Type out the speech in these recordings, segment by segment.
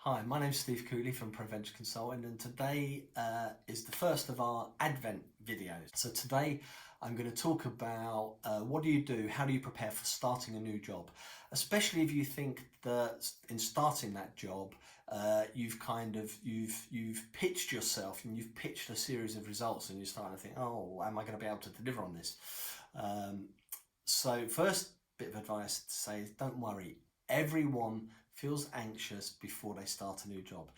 Hi, my name's Steve Cooley from Proventure Consulting, and today is the first of our Advent videos. So today I'm going to talk about what do you do, how do you prepare for starting a new job, especially if you think that in starting that job you've pitched yourself and you've pitched a series of results and you're starting to think, oh, am I going to be able to deliver on this? So first bit of advice to say is don't worry. Everyone feels anxious before they start a new job.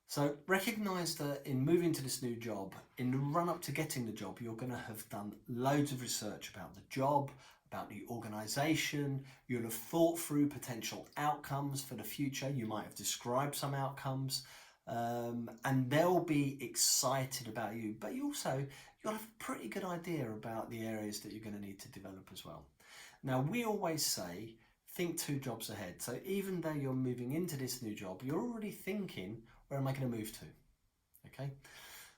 So recognise that in moving to this new job, in the run up to getting the job, you're going to have done loads of research about the job, about the organisation. You'll have thought through potential outcomes for the future. You might have described some outcomes, and they'll be excited about you. But you'll have a pretty good idea about the areas that you're going to need to develop as well. Now, we always say, think 2 jobs ahead. So even though you're moving into this new job, you're already thinking, where am I going to move to? Okay.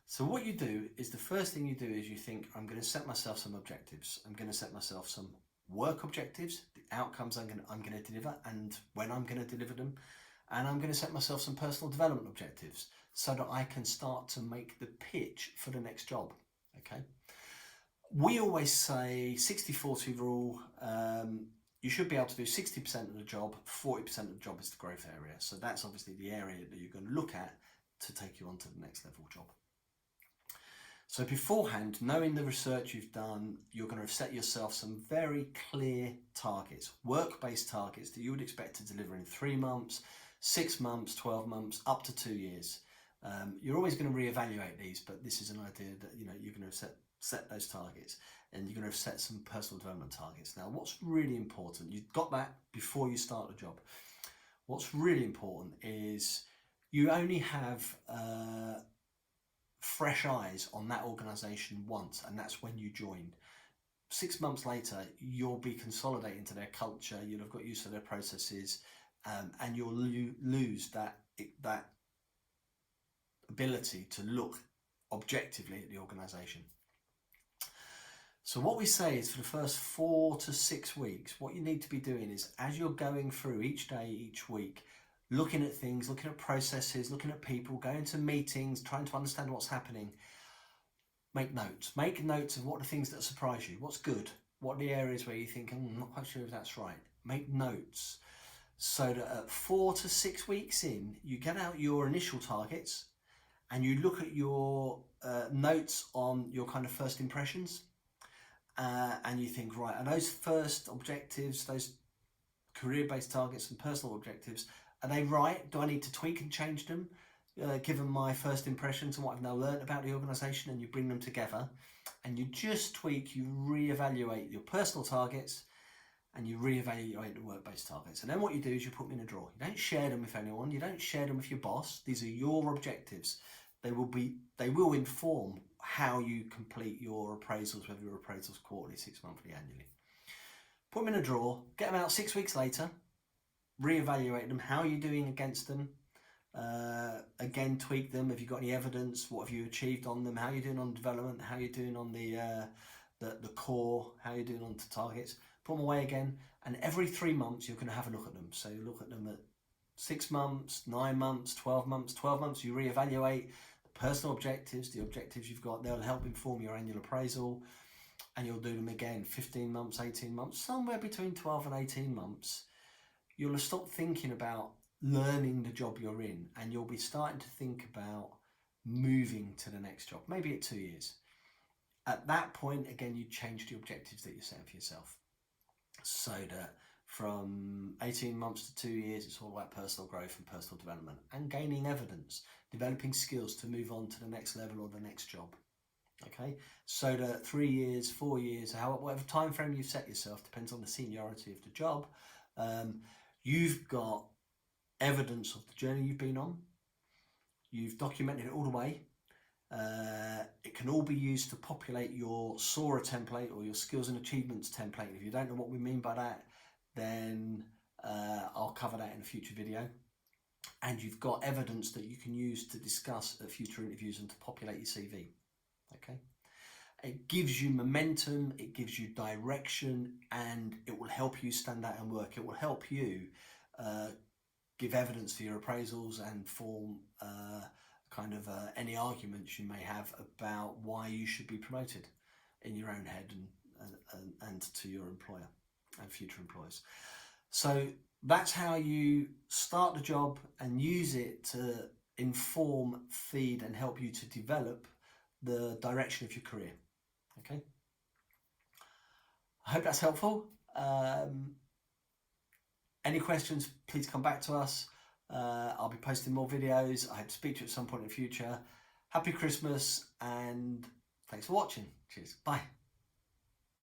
So what you do is the first thing you do is you think, I'm going to set myself some objectives. I'm going to set myself some work objectives, the outcomes I'm going to deliver and when I'm going to deliver them. And I'm going to set myself some personal development objectives so that I can start to make the pitch for the next job. Okay. We always say 60-40 rule. You should be able to do 60% of the job, 40% of the job is the growth area. So that's obviously the area that you're going to look at to take you on to the next level job. So beforehand, knowing the research you've done, you're going to have set yourself some very clear targets, work-based targets that you would expect to deliver in 3 months, 6 months, 12 months, up to 2 years. You're always going to reevaluate these, but this is an idea that you're going to set those targets, and you're going to have set some personal development targets. Now, what's really important, you've got that before you start the job. What's really important is you only have fresh eyes on that organisation once, and that's when you joined. 6 months later, you'll be consolidating to their culture, you'll have got used to their processes, and you'll lose that ability to look objectively at the organisation. So what we say is for the first 4 to 6 weeks, what you need to be doing is, as you're going through each day, each week, looking at things, looking at processes, looking at people, going to meetings, trying to understand what's happening, make notes. Make notes of what are the things that surprise you, what's good, what are the areas where you think, I'm not quite sure if that's right. Make notes so that at 4 to 6 weeks in, you get out your initial targets and you look at your notes on your kind of first impressions. And you think, right, are those first objectives, those career-based targets and personal objectives, are they right? Do I need to tweak and change them, given my first impressions and what I've now learned about the organisation? And you bring them together and you just tweak, you reevaluate your personal targets and you reevaluate the work-based targets. And then what you do is you put them in a drawer. You don't share them with anyone. You don't share them with your boss. These are your objectives. They will inform how you complete your appraisals, whether your appraisals quarterly, 6 monthly, annually. Put them in a drawer, get them out 6 weeks later, reevaluate them. How are you doing against them? Again, tweak them. Have you got any evidence? What have you achieved on them? How are you doing on development? How are you doing on the core? How are you doing on the targets? Put them away again, and every 3 months you're going to have a look at them. So you look at them at 6 months, 9 months, 12 months. 12 months you reevaluate personal objectives, the objectives you've got. They'll help inform your annual appraisal, and you'll do them again 15 months, 18 months, somewhere between 12 and 18 months. You'll have stopped thinking about learning the job you're in, and you'll be starting to think about moving to the next job, maybe at 2 years. At that point, again, you change the objectives that you're setting for yourself, so that from 18 months to 2 years, it's all about personal growth and personal development and gaining evidence, developing skills to move on to the next level or the next job. Okay, so that 3 years, 4 years, whatever time frame you've set yourself, depends on the seniority of the job. You've got evidence of the journey you've been on. You've documented it all the way. It can all be used to populate your SORA template or your skills and achievements template. If you don't know what we mean by that, then I'll cover that in a future video. And you've got evidence that you can use to discuss at future interviews and to populate your CV. Okay, it gives you momentum, it gives you direction, and it will help you stand out and work. It will help you give evidence for your appraisals and form any arguments you may have about why you should be promoted in your own head and to your employer and future employers. So that's how you start the job and use it to inform, feed and help you to develop the direction of your career. Okay, I hope that's helpful. Any questions, please come back to us. I'll be posting more videos. I hope to speak to you at some point in the future. Happy Christmas and thanks for watching. Cheers. Bye.